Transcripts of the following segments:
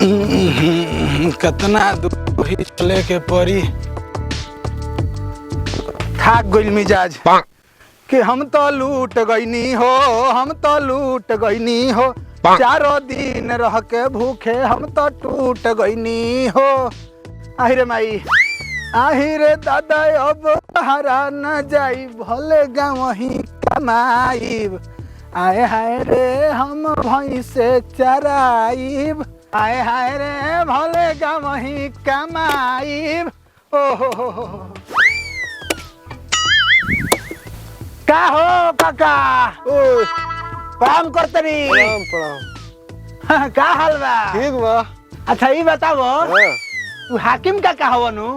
कितना दूर ही चले के परी। थाक गइल मिजाज कि हम तो लूट गईनी हो, हम तो लूट गईनी हो। चारों दिन रह के भूखे हम तो टूट गईनी हो। आहिरे माई, आहिरे दादा अब हरा न जाई, भले गाँव ही कमाईब। आए हाय रे हम भैंसे चराइब, आए हाय रे भले गाँव ही कमाईब। ओहो का हो काका? ओ काम करतनी। प्रणाम प्रणाम। का हाल बा? ठीक बा। अच्छा ये बताओ, हाँ। तू हाकिम का हवनु?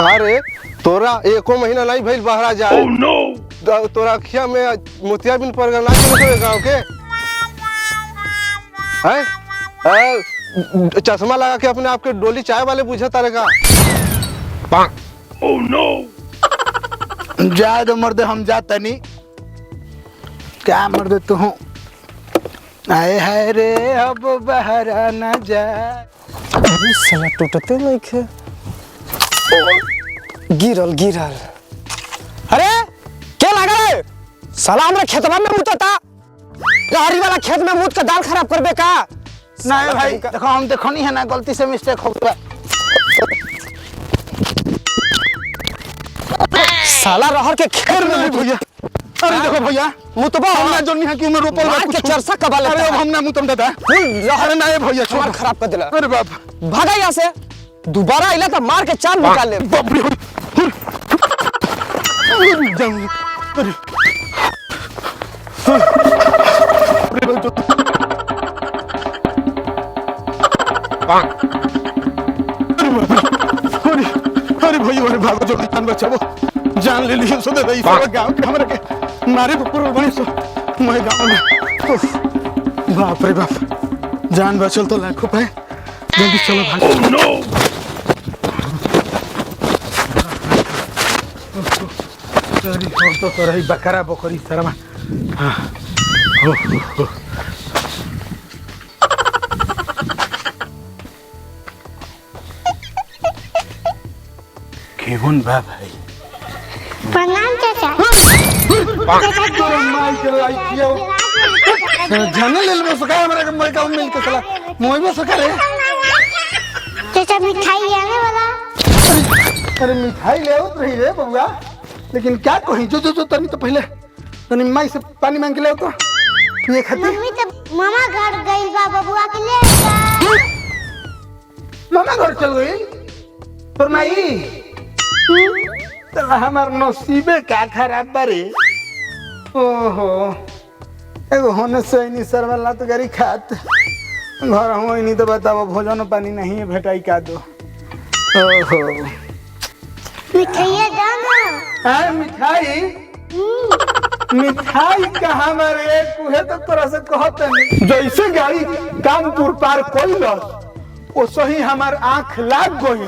अरे तोरा एको महीना नहीं भइल बहरा जाए। oh, no! तोरा अखिया में मोतिया बिन पड़ गया ना के गाँव के हैं? चश्मा लगा के अपने आप के डोली चाय वाले बुझे तारे का। oh, no! जाए तो मर्द हम जातनी। क्या मर्द तू हूँ? आए हाय रे अब बहरा न जाए। अभी साला टूटते नहीं खे। गिरल गिरल। अरे क्या लगा रे? साला हमरे खेतवा में मुतता। रहरी वाला खेत में मुत के दाल खराब करबे का? नहीं भाई देखो, हम देखो नहीं है ना, गलती से मिस्टेक हो गया। साला रहर के खेत में मुत भैया। अरे देखो भैया, मुतबा हमने जो नहीं कि में रोपल मार के चरसा कबा लेता। अरे हमने मुतम दादा। रहर नहीं भैया, छोड़ खराब कर देला। अरे बाप, भागा यहाँ से। दोबारा आइला तो मार के चाल निकाल ले। बाप रे। अरे अरे भैया, अरे भागो जल्दी, जान बचाओ। जान ले लियो सो दे सारा गांव के हमरा के मारे को पूरा बनी सो मैं गांव में। बाप रे बाप, जान बचल तो लाखों पाए। जल्दी चलो भाग। Oh no! अरे हो तो रही बकरा बकरी शर्मा। हां हो केवन बा भाई? प्रणाम चाचा। जाने ले लो सका हमरा के मर का मिल के चला मोई में सका रे। चाचा मिठाई आने वाला। अरे मिठाई ले आवत रही रे बबुआ, लेकिन क्या कहीं जो तनी तो पहले तनी माई से पानी मांग के ले तो ये खाती। मम्मी तो मामा घर गई बा बबुआ के ले। मामा घर चल गई पर माई तो हमार नसीबे क्या खराब बारे। ओहो एगो होने से नहीं सरवाला तो गाड़ी खात घर हो नहीं तो बताओ भोजन पानी नहीं है भेटाई का दो। ओहो मिठाई दाना। अरे मिठाई मिठाई कहाँ मारे कुहे तो तोरा से कहते नहीं। जैसे गाड़ी कानपुर पार कोइलस ओ सही हमार आँख लाग गई।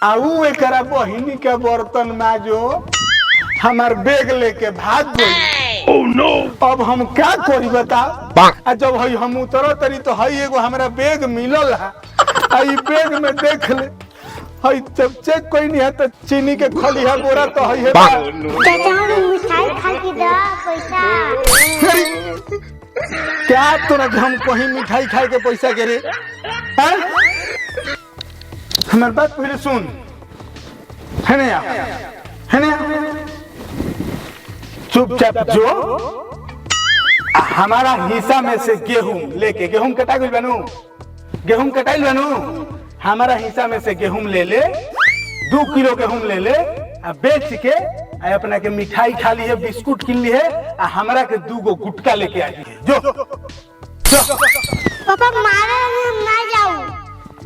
आऊ एकरा बहिनी के बर्तन में जो हमार बैग लेके भाग गई। Oh no! अब हम क्या करी बता? आ जब हई हम उतरो तरी तो हई एगो हमरा बैग मिलल है। आई बैग में देख ले, हई जब चेक कोई नहीं है तो चीनी के खली है बोरा तो हई है। चाचा हम मिठाई खा के दा पैसा। क्या तोरा हम कहीं मिठाई खाए के पैसा के रे? हमार बात पहले सुन। है ना चुपचाप जो हमारा हिस्सा में से गेहूं लेके, गेहूं कटा गई बनू, गेहूं कटाइल बनू, हमारा हिस्सा में से गेहूं ले ले, 2 किलो गेहूं ले ले, बेच के अपना के मिठाई खा ली है, बिस्कुट किन ली है, हमारा के 2 गो गुटका लेके आई है। जो पापा मारे हम ना जाऊ।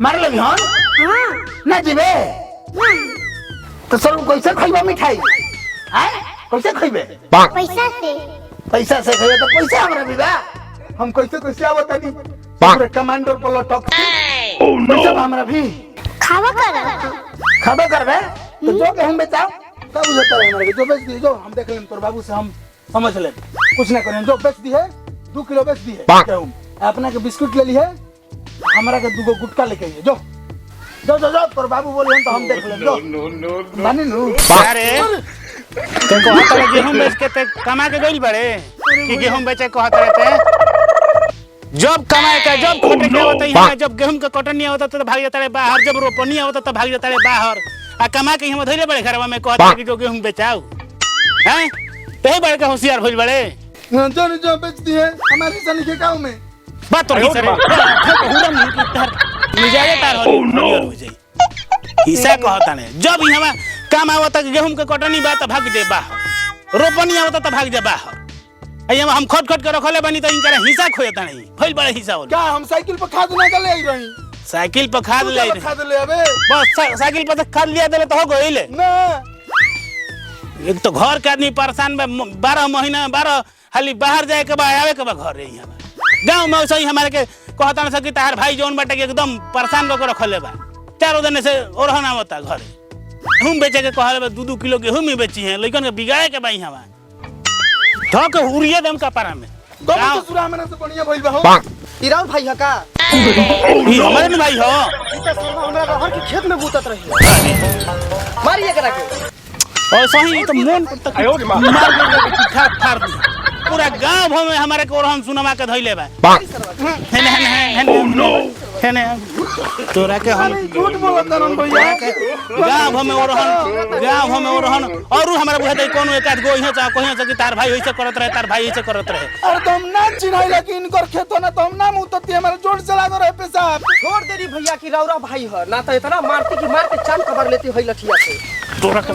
मार लगी हन? हाँ ना जीवे तो सर कैसे खइबा मिठाई? कैसे खइबे? पैसा से। पैसा से खइबे तो पैसा हमरा दीदा। हम कैसे आवत नहीं पूरे कमांडर पर लटक। पैसा हमरा भी खावा कर। खाबा करबे तो जो के हम बेचाओ तब बुझता है हमरा के। जो बेच दी, जो हम देख लेम तोर बाबू से, हम समझ ले, कुछ ना करें। जो बेच दी है 2 किलो बेच दी है गेहूं, अपना के बिस्कुट ले ली है, हमरा के दुगो गुटका लेके आइए जो जो जो जो तोर बाबू बोली हम तो हम देख ले जो मानी नु अरे ते कहत रहे गेहूं बेच के ते कमा के गइल बड़े कि गेहूं बेचे कहत रहे ते जब कमाए का जब खटे के होता है जब गेहूं का कटनी होता तो भाग जाता है बाहर जब रोपनी होता तो भाग जाता है बाहर आ कमा के हम धइले बड़े घरवा में कहत रहे कि जो गेहूं बेचाओ हैं ते बड़े का होशियार भइल बड़े जो जो बेचती है हमारे सनी के गांव में बात तो नहीं सर पूरा मिजाजे तार हो जाई हिस्सा कहता ने जब यहाँ काम आवता गेहूं के कटनी बा त भाग दे बाहर रोपनी आवता त भाग दे बाहर अइया हम खट खट के रखले बनी त इनकर हिस्सा खोयता नहीं फैल बड़े हिस्सा हो क्या हम साइकिल पर खाद ना ले आई रही साइकिल पर खाद ले खाद ले अबे बस साइकिल पर खाद लिया देले तो हो गइले ना एक तो घर के आदमी परेशान में 12 महीना 12 खाली बाहर जाए के बा आवे के बा घर रे यहाँ गांव में सही हमारे के कहता ना सकी तार भाई जोन बाटे के एकदम परेशान करके रखले बा चारों दिन से ओरहन आवता घर गेहूं बेचे के कहले बा 2-2 किलो गेहूं में बेची है लेकिन के बिगाड़े के बा यहाँ धक हुरिया दम का पारा में गांव तो सुरा मना से बढ़िया भइल बा हो इराव भाई है का ई हमारे न भाई हो ई त सरवा हमरा रहर के खेत में बूतत रही मारिए करा के और सही तो मन पर तक मार के पिठा फाड़ दी पूरा गांव भर में हमारे को ओरहन सुनमा के धइले बा हेने तोरा के हम झूठ बोलत रन भैया गांव भर में ओरहन और हमारा बुझा दे कोनो एक आध गो इहे चा कहिया से कि तार भाई ऐसे करत रहे तार भाई ऐसे करत रहे अरे तुम ना चिन्है लेकिन इनकर खेतो ना तुम ना मुतती हमारे जोड़ चला दो रहे पेशाब छोड़ देरी भैया की रौरा भाई है ना तो इतना मारती कि मार के चांद कबर लेती है लठिया से तोरा के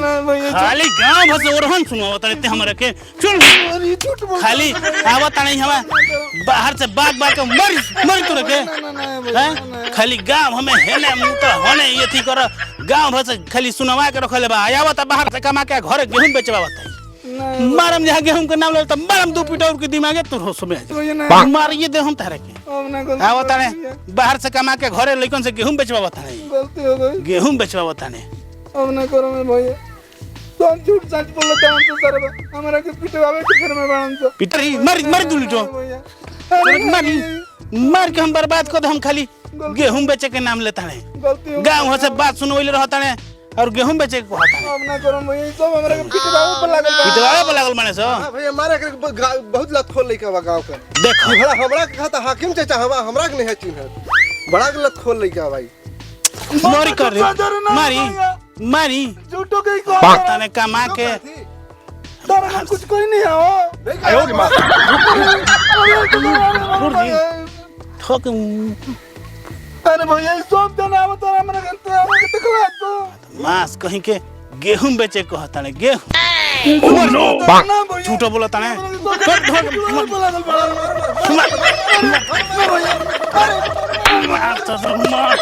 खाली गांव भर से ओरहन सुनावत रहते हमारे के चल अरे झूठ बोल खाली आवत नहीं हवा बाहर से बाग बाग के मर तोरा के हैं खाली गांव हमें हेने मुंह तो होने ये थी कर गांव भर से खाली सुनवा के रखले बा आवत बाहर से कमा के घर गेहूं बेचवा बताई मारम जहां गेहूं के नाम ले त मारम दो पिटौर के दिमागे तोर होश में आ मारिए दे हम तारे के आवत ने बाहर से कमा के घरे लइकन से गेहूं बेचवा बताई गलती हो गई गेहूं बेचवा बताने अब ना करो मैं भैया तुम झूठ सच बोलत हम तो सर हमरा के पिटवावे के घर में बांध दो पिटर ही मर दुली तो मार के हम बर्बाद कर दे हम खाली गेहूं बेचे के नाम लेता है गलती हो गांव से बात सुनवैले रहता है और गेहूं बेचे के कहता है अब ना करो भैया सब हमरा के पिटवावे पर लागल बा पिटवावे पर लागल माने सो हां भैया मारे के बहुत लत खोल लइका बा गांव का देखो भला हमरा के खाता हाकिम चाचा हमरा के नहीं चिन्ह बड़ा के लत खोल लइका भाई मारी कर मारी झूठो के को पता ने कमा के तारा कुछ कोई नहीं हो आयो रे मां ठोक अरे भैया सब जना आवत हमरा के देखला तो मास कहीं के गेहूं बेचे कहता ने गेहूं झूठो बोलता ने मार